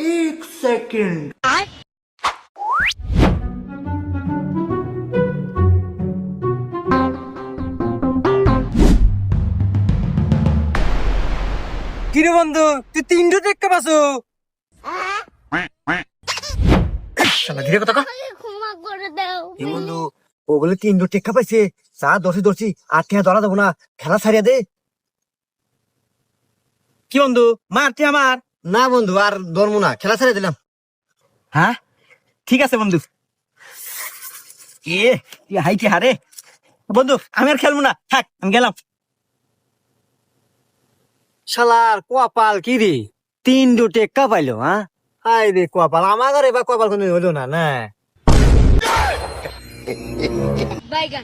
एक सेकंड। কিরে বন্ধু তুই 3টো টেক্কা পাসো শালা ধীরে কথা কও ক্ষমা করে দাও এই বন্ধু ও বলে 3টো টেক্কা পাইছে চা দর্শি আর টিয়া ধরা দেবো না খেলা ছাড়িয়া দে কি বন্ধু মারতে আমার না বন্ধু আর ধরবো না খেলা ছাড়িয়ে দিলাম হ্যাঁ ঠিক আছে বন্ধু তুই হাইটি হারে বন্ধু আমি আর খেলবো না থাক আমি গেলাম শালার কপাল কি রে 3টো টেক্কা পাইলো হ্যাঁ হাই রে কপাল আমার ঘরে বা কপাল কোনো হলো না বাইগান